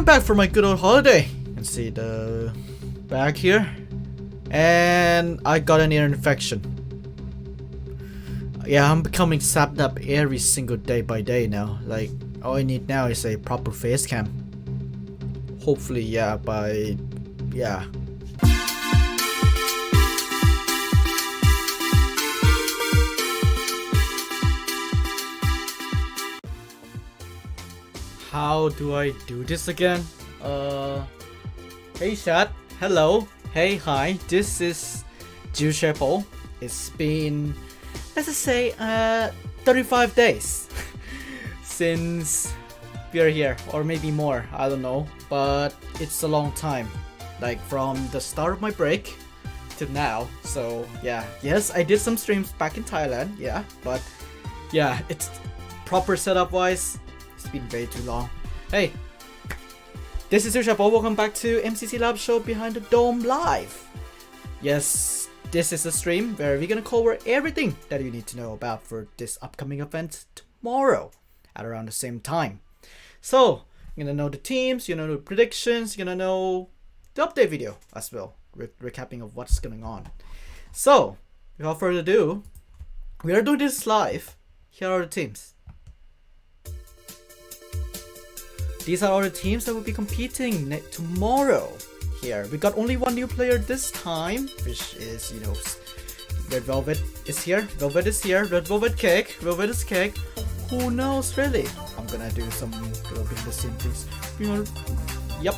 I'm back for my good old holiday. You can see the bag here. And I got an ear infection. Yeah, I'm becoming sapped up every single day by day now. Like, all I need now is a proper face cam. Hopefully, yeah, yeah. How do I do this again? Hey chat, hello, hey, hi, this is Duechayapol. It's been, let's just say, 35 days since we're here, or maybe more, I don't know, but it's a long time, like from the start of my break to now. So yeah, yes, I did some streams back in Thailand, yeah, but yeah, it's proper setup wise, it's been way too long. Hey, this is Duechayapol. Welcome back to MCC Live Show Behind the Dome Live. Yes, this is a stream where we're gonna cover everything that you need to know about for this upcoming event tomorrow at around the same time. So you're gonna know the teams, you're gonna know the predictions, you're gonna know the update video as well, recapping of what's going on. So without further ado, we are doing this live. Here are the teams. These are all the teams that will be competing tomorrow. Here, we got only one new player this time, which is, you know, Red Velvet is here, Velvet is here, Red Velvet Cake, Velvet is Cake. Who knows really? I'm gonna do some little behind the scene things. Yep,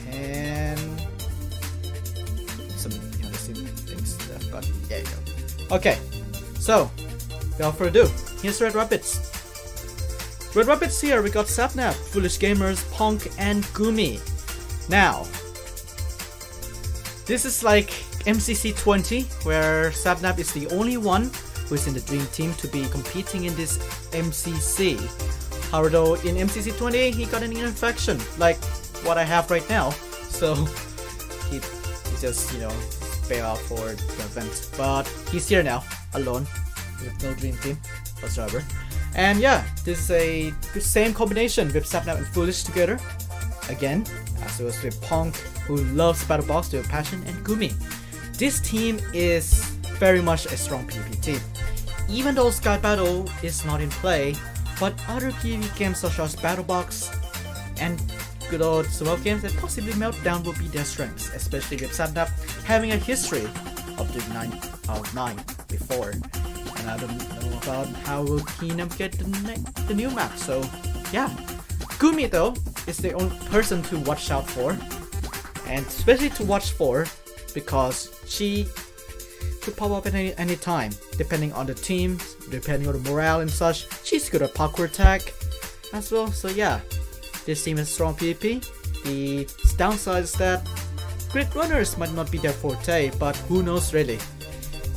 and some behind the scene things that I've got. There you go. Okay, so without further ado, here's Red Rabbits. Red Rabbits here, we got Sapnap, Foolish Gamers, Punk, and Gumi. Now, this is like MCC 20, where Sapnap is the only one who is in the dream team to be competing in this MCC. However, though, in MCC 20, he got an ear infection, like what I have right now. So, he just, you know, bailed out for the event. But he's here now, alone, with no dream team whatsoever. And yeah, this is a same combination with Sapnap and Foolish together. Again, as it was with Punk, who loves Battle Box to a passion, and Gumi. This team is very much a strong PvP team. Even though Sky Battle is not in play, but other PvP games such as Battle Box and good old survival games and possibly Meltdown will be their strengths, especially with Sapnap having a history of doing 9 out of 9 before. And I don't know about how will he navigate the new map, so yeah. Gumi though is the only person to watch out for, and especially to watch for because she could pop up at any time, depending on the team, depending on the morale and such. She's good at parkour attack as well, so yeah. This team is strong PvP. The downside is that grid runners might not be their forte, but who knows really.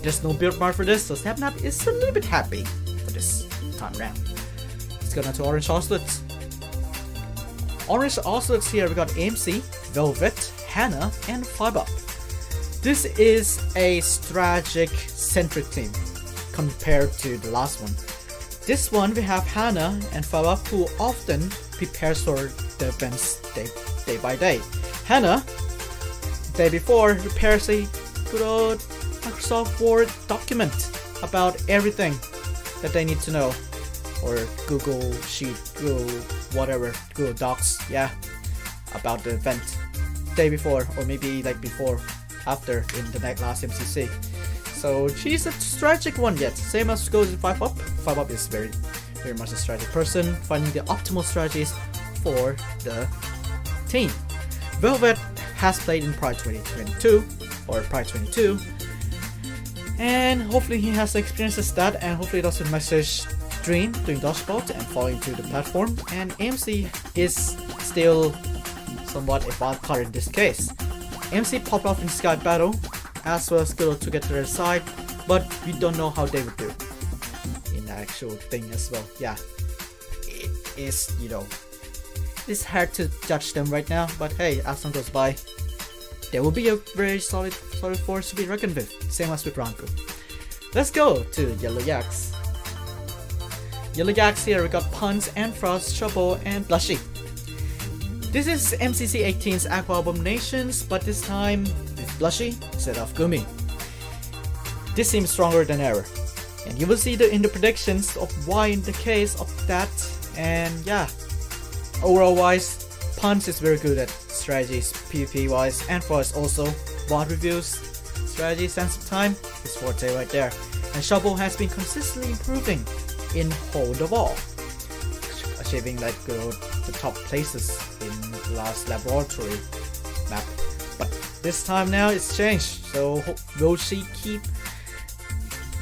There's no build bar for this, so Sapnap is a little bit happy for this time round. Let's go down to Orange OCELOTS. Orange OCELOTS here, we got AMC, Velvet, Hannah, and 5UP. This is a strategic centric team compared to the last one. This one we have Hannah and 5UP who often prepares for the events day by day. Hannah, the day before, prepares a good old Microsoft Word document about everything that they need to know, or Google Sheet, Google whatever, Google Docs, yeah, about the event day before, or maybe like before, after in the last MCC. So she's a strategic one yet, same as goes in 5UP. 5UP is very much a strategic person, finding the optimal strategies for the team. Velvet has played in Pride 2022 or Pride 22. And hopefully he has experiences that, and hopefully doesn't message Dream doing Dodgebolt and falling to the platform. And AMC is still somewhat a wild card in this case. AMC popped off in Sky Battle as well as Skittle to get to their side, but we don't know how they would do in the actual thing as well. Yeah, it is, you know, it's hard to judge them right now, but hey, as time goes by, there will be a very solid force to be reckoned with, same as with Ranku. Let's go to Yellow YAKS. Yellow YAKS here, we got Puns and Frost, Trouble, and Blushy. This is MCC 18's Aqua Abominations, but this time with Blushy instead of Gumi. This seems stronger than ever, and you will see in the predictions of why in the case of that. And yeah, overall wise, Punch is very good at strategies, PvP wise, and for us also, VOD reviews, strategy, sense of time, his forte right there. And Shovel has been consistently improving in Hold the Wall, achieving like the top places in the last laboratory map. But this time now it's changed, so will she keep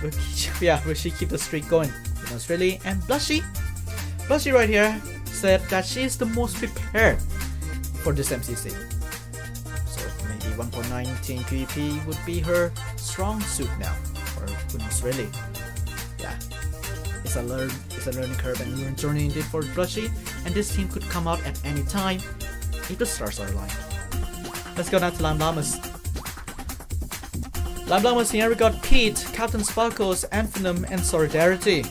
the streak going? Most really. And Blushy right here said that she is the most prepared for this MCC. So maybe 1.19 PvP would be her strong suit now, or who knows really. Yeah, it's a learning curve and learning journey indeed for Blushy, and this team could come out at any time if the stars are aligned. Let's go now to LLAMAS. LLAMAS here we got Pete, CaptainSparklez, Anthem, and Solidarity.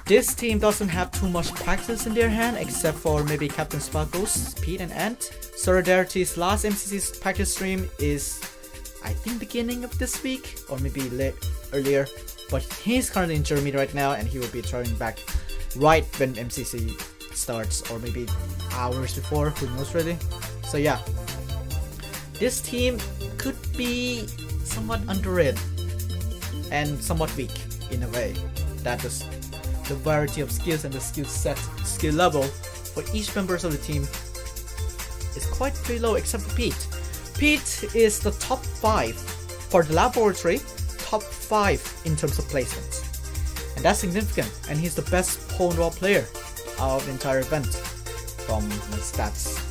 This team doesn't have too much practice in their hand, except for maybe CaptainSparklez, Pete, and Ant. Solidarity's last MCC practice stream is, I think, beginning of this week, or maybe earlier. But he's currently in Germany right now, and he will be traveling back right when MCC starts, or maybe hours before, who knows really. So yeah, this team could be somewhat underrated and somewhat weak in a way. That is, the variety of skills and the skill level for each members of the team is quite pretty low, except for Pete. Pete is the top 5 for the laboratory, top 5 in terms of placements, and that's significant. And he's the best pwn wall player out of the entire event from the stats,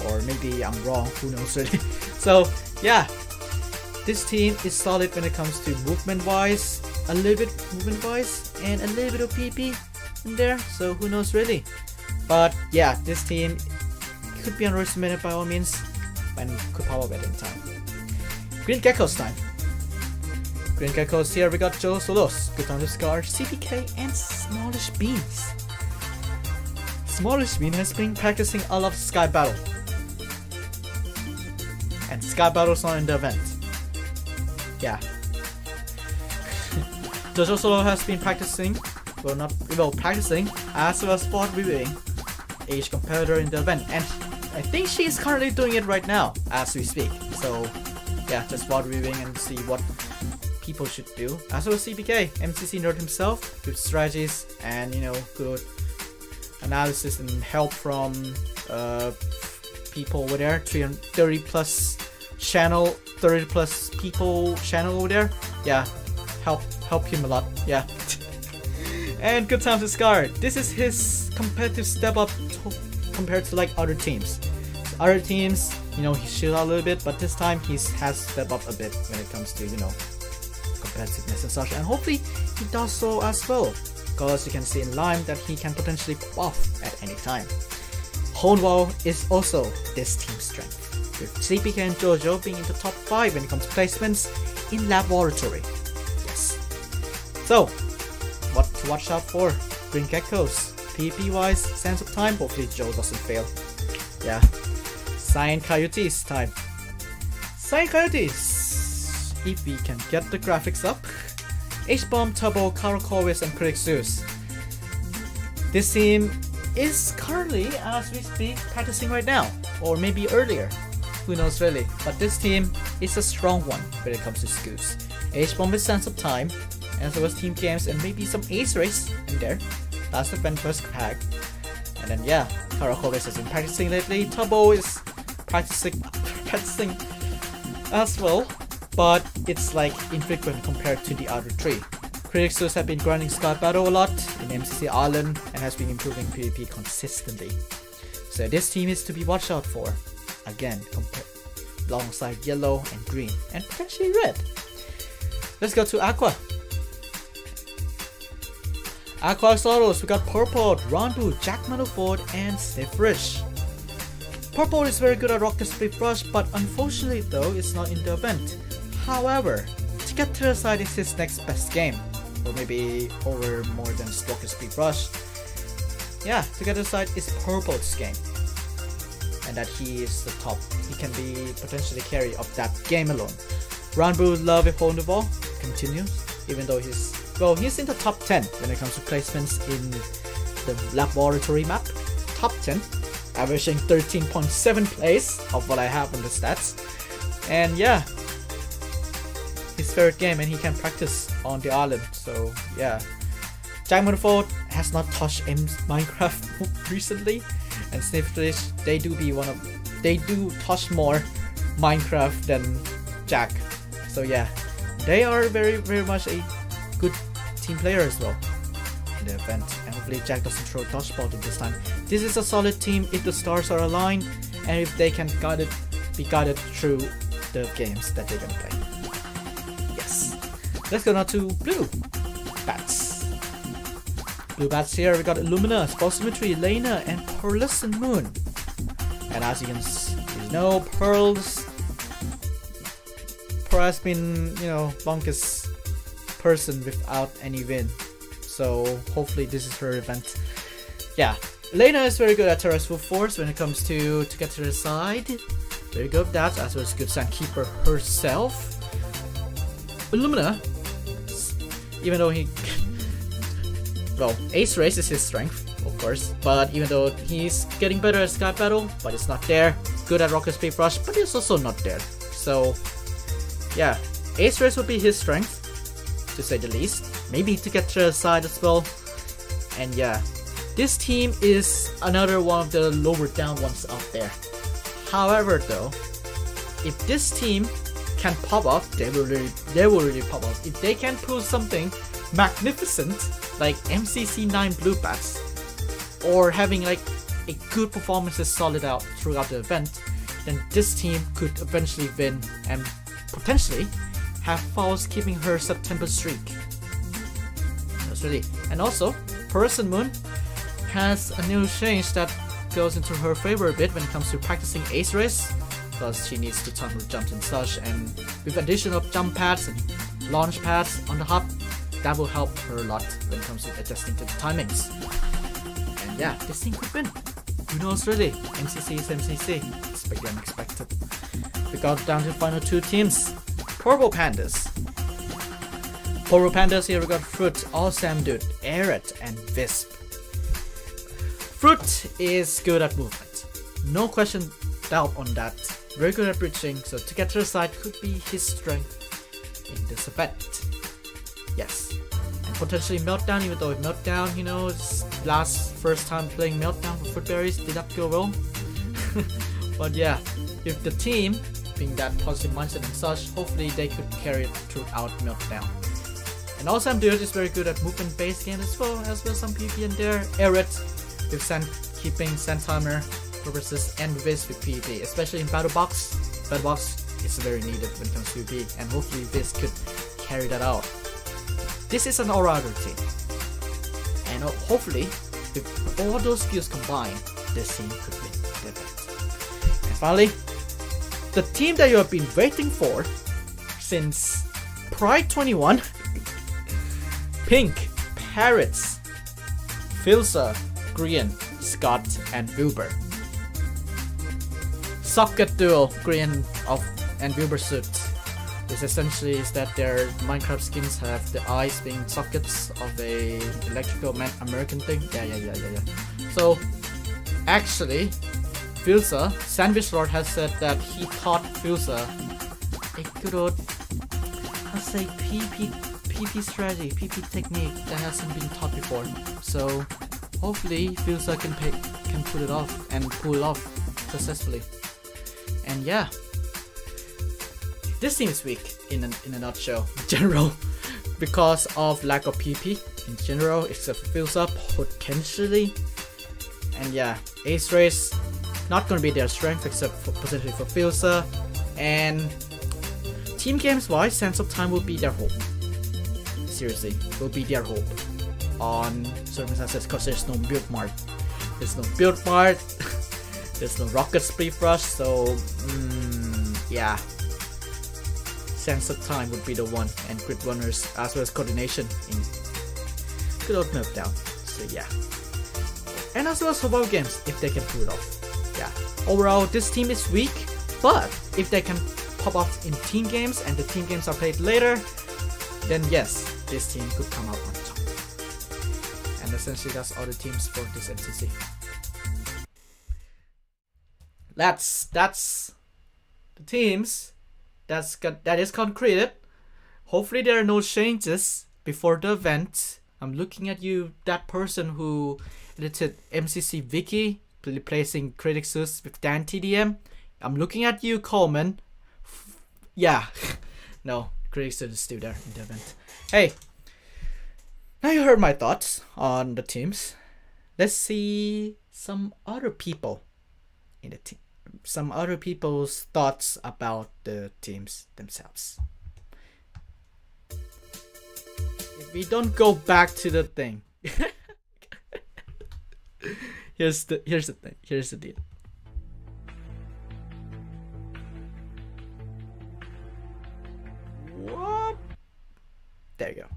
or maybe I'm wrong, who knows really. So yeah, this team is solid when it comes to movement wise, a little bit movement wise, and a little bit of PP in there, so who knows really. But yeah, this team could be underestimated by all means, and could pop up at any time. Green GECKOS time. Green GECKOS here we got Joe Solos, Good Time to Scar, CPK, and Smallish Beans. Smallish Bean has been practicing a lot of Sky Battle, and Sky Battle's not in the event. Yeah. Jojo Solo has been practicing, practicing as well as spot reviewing each competitor in the event, and I think she is currently doing it right now as we speak. So yeah, just spot reviewing and see what people should do. As well as CPK, MCC nerd himself, good strategies and good analysis and help from people over there. 330 plus channel, 30 plus people channel over there. Yeah, help him a lot. Yeah. And Good Time to Scar. This is his competitive step up compared to like other teams. So other teams, he shielded out a little bit, but this time he has stepped up a bit when it comes to competitiveness and such. And hopefully he does so as well, because you can see in Lime that he can potentially pop off at any time. Honewall is also this team's strength, with CPK and Jojo being in the top 5 when it comes to placements in laboratory. Yes. So, what to watch out for? Green GECKOS. PvP wise, sense of time, hopefully Joe doesn't fail. Yeah. CYAN COYOTES time. CYAN COYOTES. If we can get the graphics up. H-Bomb, Turbo, Karokovis, and Critic Zeus. This team is currently, as we speak, practicing right now, or maybe earlier. Who knows really? But this team is a strong one when it comes to Scoos. H-Bomb is sense of time, as well as team games, and maybe some ace race in there. That's the first pack. And then yeah, Karokovis has been practicing lately. Turbo is practicing as well, but it's like infrequent compared to the other 3. Critic Zeus have been grinding Sky Battle a lot in MCC Island and has been improving PvP consistently. So this team is to be watched out for. Again, alongside yellow and green, and potentially red. Let's go to Aqua. AXOLOTLS, we got Purple, Ronbu, Jack Manafort, and Stiff Rich. Purple is very good at Rocket Split Rush, but unfortunately though, it's not in the event. However, to get to the side is his next best game, or maybe over more than Rocket Split Rush. Yeah, to get to the side is Purple's game. and that he is the top. He can be potentially carry of that game alone. Ranboo love upon the ball continues, even though he's in the top 10 when it comes to placements in the laboratory map. Top 10, averaging 13.7 plays of what I have on the stats. And yeah, his favorite game, and he can practice on the island. So yeah, Jack Manifold has not touched Minecraft recently, and Snifflish, they do touch more Minecraft than Jack. So yeah, they are very much a good team player as well in the event, and hopefully Jack doesn't throw Dodgebolt this time. This is a solid team if the stars are aligned, and if they can be guided through the games that they're gonna play. Yes. Let's go now to Blue Bats. Blue Bats here, we got Illumina, Symmetry, Lena, and Pearlescent Moon. And as you can know, Pearl has been, longest person without any win. So hopefully this is her event. Yeah, Lena is very good at Terrestrial Force when it comes to get to the side. Very good at that, as well as good Sandkeeper herself. Illumina, even though Ace Race is his strength, of course, but even though he's getting better at Sky Battle, but it's not there. Good at Rocket Speed Rush, but it's also not there. So yeah, Ace Race would be his strength, to say the least. Maybe to get to the side as well. And yeah, this team is another one of the lower down ones out there. However though, if this team can pop up, they will really pop up. If they can pull something magnificent like MCC 9 Blue Bats, or having like a good performances solid out throughout the event, then this team could eventually win and potentially have Falls keeping her September streak. That's really. And also, Pearlescent Moon has a new change that goes into her favor a bit when it comes to practicing Ace Race, because she needs to time her jumps and such, and with addition of jump pads and launch pads on the hub, that will help her a lot when it comes to adjusting to the timings. And yeah, this team could win. Who knows really? MCC is MCC. Expect the unexpected. We got down to the final two teams. Purple Pandas. Purple Pandas here we got Fruit, Awesome Dude, Eret, and Wisp. Fruit is good at movement. No question doubt on that. Very good at bridging, so to get to the side could be his strength in this event. Yes. And potentially Meltdown, even though Meltdown, his first time playing Meltdown for Fruitberries did not go well. But yeah, if the team being that positive mindset and such, hopefully they could carry it throughout Meltdown. And also Dude is very good at movement based games as well some PvP in there. Eret with keeping Sand Timer purposes and Wiz with PvP, especially in Battle Box. Battle Box is very needed when it comes to PvP, and hopefully Wiz could carry that out. This is an all-rounder team, and hopefully with all those skills combined, this team could win the event. And finally, the team that you have been waiting for since Pride 21, Pink, Parrots, Filsa, Green, Scott, and Wilbur. Socket duel, Green and Wilbur suit. This essentially is that their Minecraft skins have the eyes being sockets of a electrical American thing. Yeah. So actually, Filsa, Sandwich Lord has said that he taught Filsa a good old, let's say, PP strategy, PP technique that hasn't been taught before. So hopefully Filsa can pull it off successfully. And yeah, this team is weak in a nutshell, in general, because of lack of PP in general, except for Filsa potentially. And yeah, Ace Race not gonna be their strength except for potentially for Filsa. And team games wise, Sands of Time will be their hope. Seriously, will be their hope on circumstances, because there's no build mart. There's no build mart. There's no rocket speed rush. So yeah, Sense of Time would be the one, and Grid Runners as well as coordination in good old Meltdown. So yeah, and as well as survival games if they can pull it off. yeah, overall this team is weak, but if they can pop off in team games and the team games are played later, then yes, this team could come out on top. And essentially that's all the teams for this MCC. That's the teams that is concreted. Hopefully there are no changes before the event. I'm looking at you, that person who edited MCC Vicky, replacing Criticsus with Dan TDM. I'm looking at you, Coleman. Yeah, no, Criticsus is still there in the event. Hey, now you heard my thoughts on the teams. Let's see some other people in the team. Some other people's thoughts about the teams themselves. If we don't go back to the thing. Here's the thing. Here's the deal. What? There you go.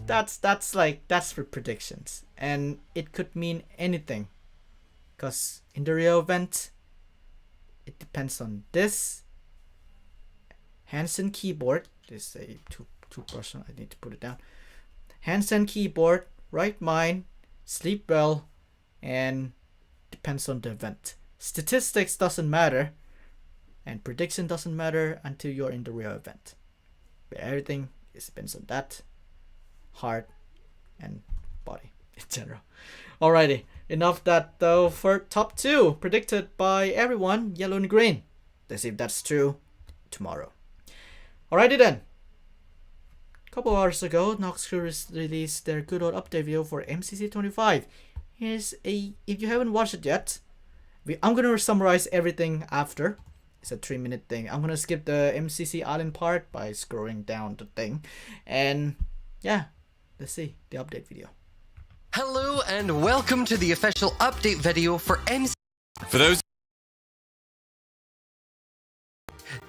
that's for predictions, and it could mean anything, because in the real event, it depends on this hands and keyboard. This is a two person. I need to put it down. Hands and keyboard, right mind, sleep well, and depends on the event. Statistics doesn't matter, and prediction doesn't matter until you're in the real event. But everything depends on that, heart, and body in general. Alrighty, enough that though for top 2 predicted by everyone, yellow and green. Let's see if that's true tomorrow. Alrighty then. A couple hours ago, Noxcrew released their good old update video for MCC 25. Here's a, if you haven't watched it yet, I'm gonna summarize everything after. It's a 3-minute thing. I'm gonna skip the MCC Island part by scrolling down the thing, and yeah, let's see the update video. Hello and welcome to the official update video for MCC. For those.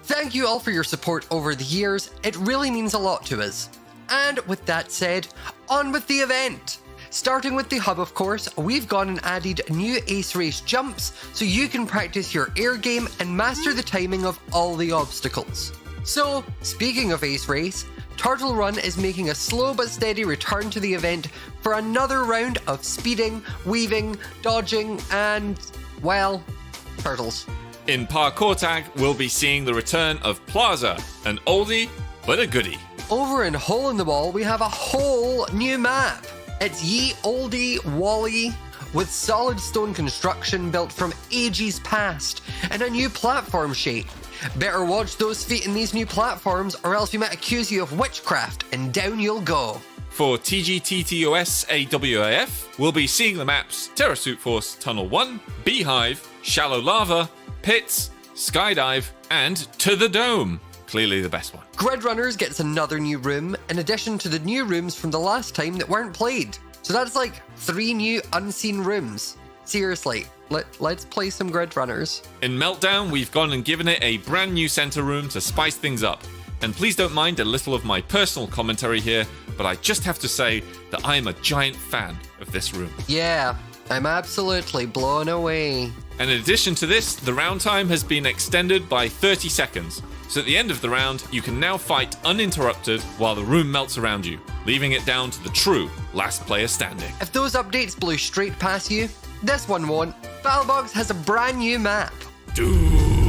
Thank you all for your support over the years. It really means a lot to us. And with that said, on with the event. Starting with the hub, of course, we've gone and added new ace race jumps so you can practice your air game and master the timing of all the obstacles. So, speaking of ace race, Turtle Run is making a slow but steady return to the event for another round of speeding, weaving, dodging, and, well, turtles. In Parkour Tag, we'll be seeing the return of Plaza, an oldie but a goodie. Over in Hole in the Wall, we have a whole new map. It's Ye Oldie Wally with solid stone construction built from ages past and a new platform shape. Better watch those feet in these new platforms or else we might accuse you of witchcraft and down you'll go. For TGTTOS AWAF, we'll be seeing the maps Terra Suit Force Tunnel 1, Beehive, Shallow Lava, Pits, Skydive, and To the Dome. Clearly the best one. Grid Runners gets another new room in addition to the new rooms from the last time that weren't played. So that's like 3 new unseen rooms. Seriously, let's play some Grid Runners. In Meltdown, we've gone and given it a brand new center room to spice things up. And please don't mind a little of my personal commentary here, but I just have to say that I am a giant fan of this room. Yeah, I'm absolutely blown away. And in addition to this, the round time has been extended by 30 seconds. So at the end of the round, you can now fight uninterrupted while the room melts around you, leaving it down to the true last player standing. If those updates blew straight past you, this one won't. Battlebox has a brand new map. Doom.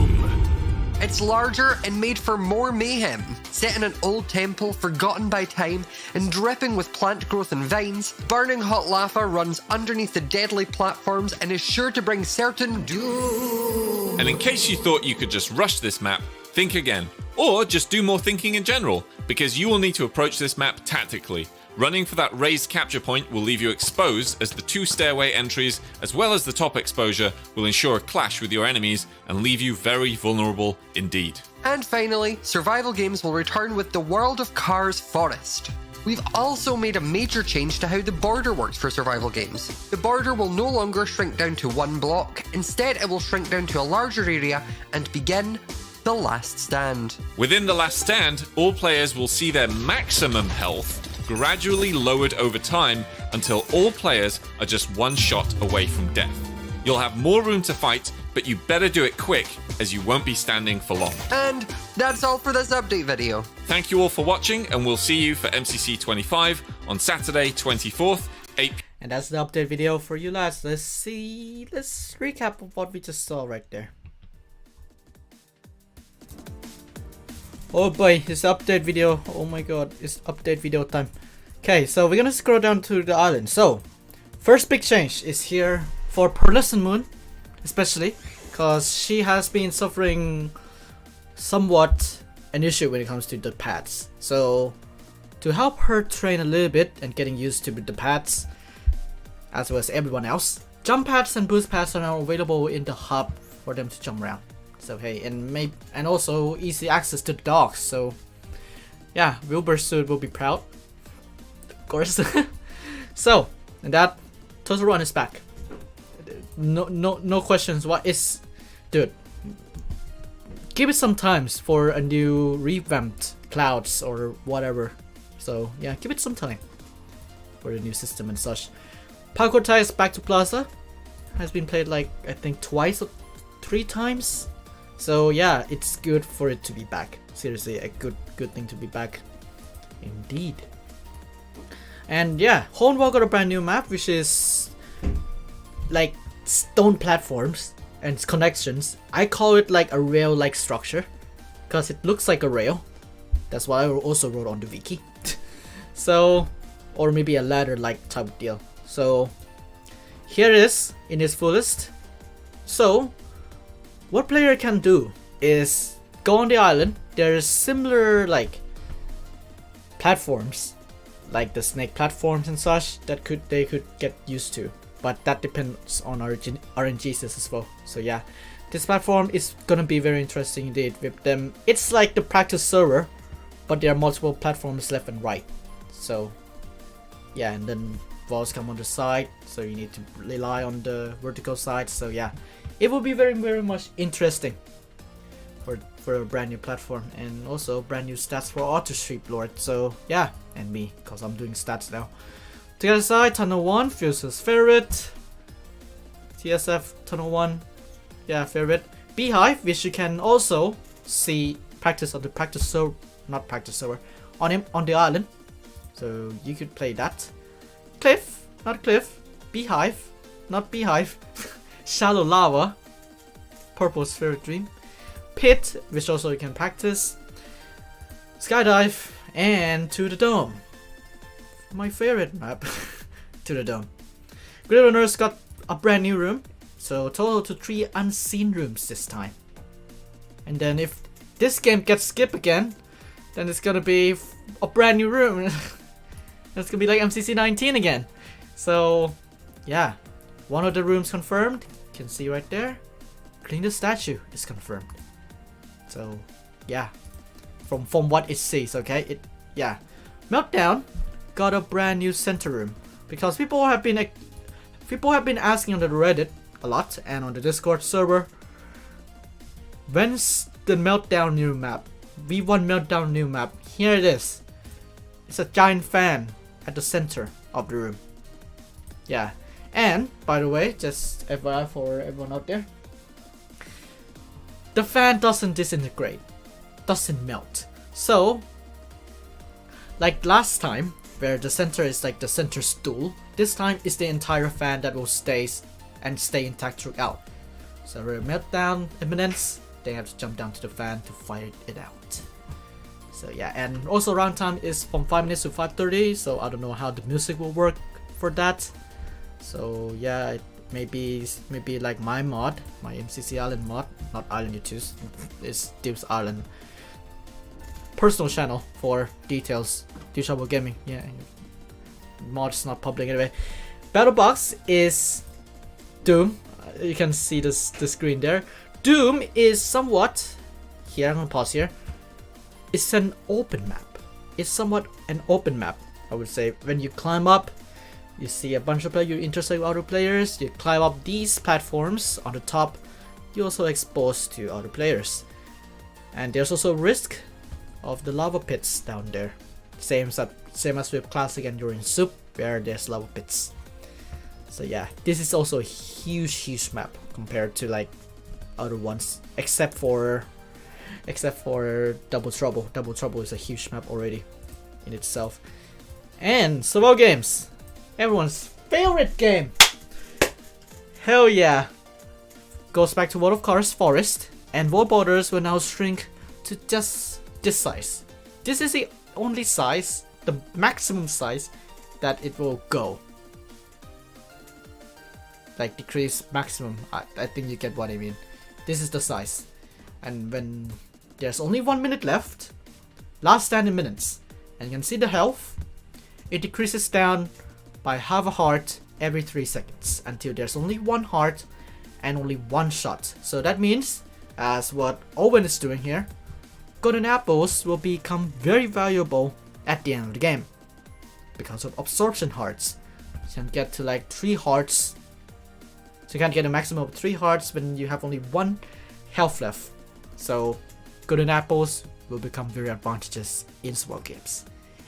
It's larger and made for more mayhem. Set in an old temple forgotten by time and dripping with plant growth and vines, burning hot lava runs underneath the deadly platforms and is sure to bring certain doom. And in case you thought you could just rush this map, think again. Or just do more thinking in general, because you will need to approach this map tactically. Running for that raised capture point will leave you exposed, as the 2 stairway entries, as well as the top exposure, will ensure a clash with your enemies and leave you very vulnerable indeed. And finally, survival games will return with the World of Cars Forest. We've also made a major change to how the border works for survival games. The border will no longer shrink down to 1 block, instead it will shrink down to a larger area and begin the last stand. Within the last stand, all players will see their maximum health gradually lowered over time until all players are just 1 shot away from death. You'll have more room to fight, but you better do it quick, as you won't be standing for long. And that's all for this update video. Thank you all for watching, and we'll see you for MCC 25 on Saturday 24th, 8 p.m. And that's the update video for you lads. Let's recap of what we just saw right there. Oh boy, it's update video. Oh my god, it's update video time. Okay, so we're gonna scroll down to the island. So, first big change is here for Pearlescent Moon, especially because she has been suffering somewhat an issue when it comes to the pads. So, to help her train a little bit and getting used to the pads, as well as everyone else, jump pads and boost pads are now available in the hub for them to jump around. So hey, and also easy access to the docks. So yeah, Wilbur will be proud, of course. So, and that Total Run is back. No questions. What is, dude? Give it some time for a new revamped Clouds or whatever. So yeah, give it some time. for the new system and such. Parkour ties back to Plaza has been played like I think twice or 3 times. So yeah, it's good for it to be back. Seriously, a good thing to be back. Indeed. And yeah, Hornwall got a brand new map, which is like stone platforms and connections. I call it like a rail-like structure because it looks like a rail. That's why I also wrote on the wiki. So, or maybe a ladder-like type of deal. So here it is in its fullest. So what player can do is go on the island. There's similar like platforms, like the snake platforms and such, that they could get used to, but that depends on RNGs as well. So yeah, this platform is gonna be very interesting indeed with them. It's like the practice server, but there are multiple platforms left and right. So yeah, and then walls come on the side, so you need to rely on the vertical side. So yeah, it will be very much interesting for a brand new platform, and also brand new stats for Auto Street Lord. So yeah, and me, because I'm doing stats now. To the other side, Tunnel 1, Fuse's favorite. TSF Tunnel 1, yeah, favorite. Beehive, which you can also see practice on the practice server, not practice server, on the island. So you could play that. Cliff, not Cliff. Beehive, not Beehive. Shallow Lava, Purple's favorite dream. Pit, which also you can practice. Skydive, and To the Dome. My favorite map. To the Dome. Grid Runners got a brand new room, so total to 3 unseen rooms this time. And then if this game gets skipped again, then it's gonna be a brand new room. It's gonna be like MCC 19 again. So yeah, one of the rooms confirmed. You can see right there. Clean the statue is confirmed. So yeah, from what it says, okay, yeah. Meltdown got a brand new center room because people have been asking on the Reddit a lot and on the Discord server, when's the Meltdown new map? V1 Meltdown new map. Here it is. It's a giant fan at the center of the room. Yeah, and by the way, just FYI for everyone out there, the fan doesn't disintegrate, doesn't melt. So, like last time, where the center is like the center stool, this time is the entire fan that will stay intact throughout. So for Meltdown imminence, they have to jump down to the fan to fight it out. So yeah, and also round time is from 5 minutes to 5:30, so I don't know how the music will work for that. So yeah, it maybe like my mod, my MCC Island mod, not Island you choose, it's Duke's Island personal channel for details. Dodgebolt Gaming, yeah, mod's not public anyway. Battle box is Doom. You can see the screen there. Doom is somewhat, here I'm gonna pause here, it's an open map. It's somewhat an open map, I would say. When you climb up, you see a bunch of players, you intersect with other players, you climb up these platforms on the top, you're also exposed to other players. And there's also risk of the lava pits down there. Same as with Classic and During Soup, where there's lava pits. So yeah, this is also a huge map compared to like other ones, except for Double Trouble. Double Trouble is a huge map already in itself. And survival games, everyone's favorite game. Hell yeah. Goes back to World of Colors Forest, and world borders will now shrink to just this size. This is the only size, the maximum size that it will go. Like decrease maximum, I think you get what I mean. This is the size. And when there's only 1 minute left, last 10 minutes, and you can see the health, it decreases down by half a heart every 3 seconds until there's only 1 heart and only 1 shot. So that means, as what Owen is doing here, golden apples will become very valuable at the end of the game because of absorption hearts. So you can get to like 3 hearts. So you can get a maximum of 3 hearts when you have only 1 health left. So golden apples will become very advantageous in survival games.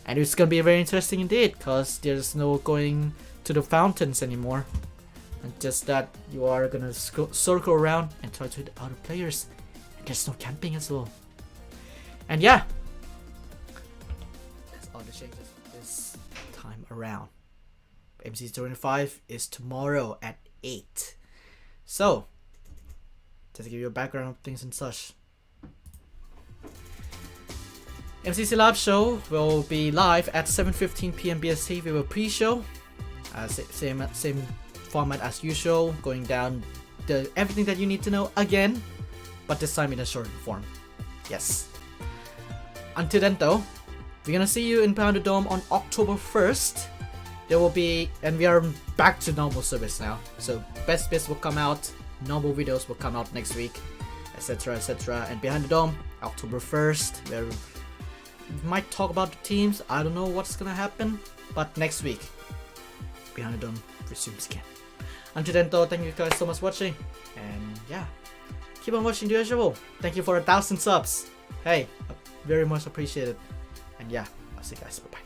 And it's gonna be very interesting indeed, because there's no going to the fountains anymore. And just that you are gonna circle around and try to hit other players. And there's no camping as well. And yeah, that's all the changes this time around. MCC 25 is tomorrow at 8. So, just to give you a background of things and such. MCC Live Show will be live at 7:15 PM BST with a pre-show. Same format as usual, going down everything that you need to know again, but this time in a shorter form. Yes. Until then though, we're gonna see you in PANDAS on October 1st. There will be, and we are back to normal service now. So best bits will come out, normal videos will come out next week, etc, etc. And Behind the Dome, October 1st, where we might talk about the teams. I don't know what's gonna happen, but next week, Behind the Dome resumes again. Until then though, thank you guys so much for watching, and yeah, keep on watching Duechayapol. Thank you for 1,000 subs. Hey, very much appreciated. And yeah, I'll see you guys. Bye bye.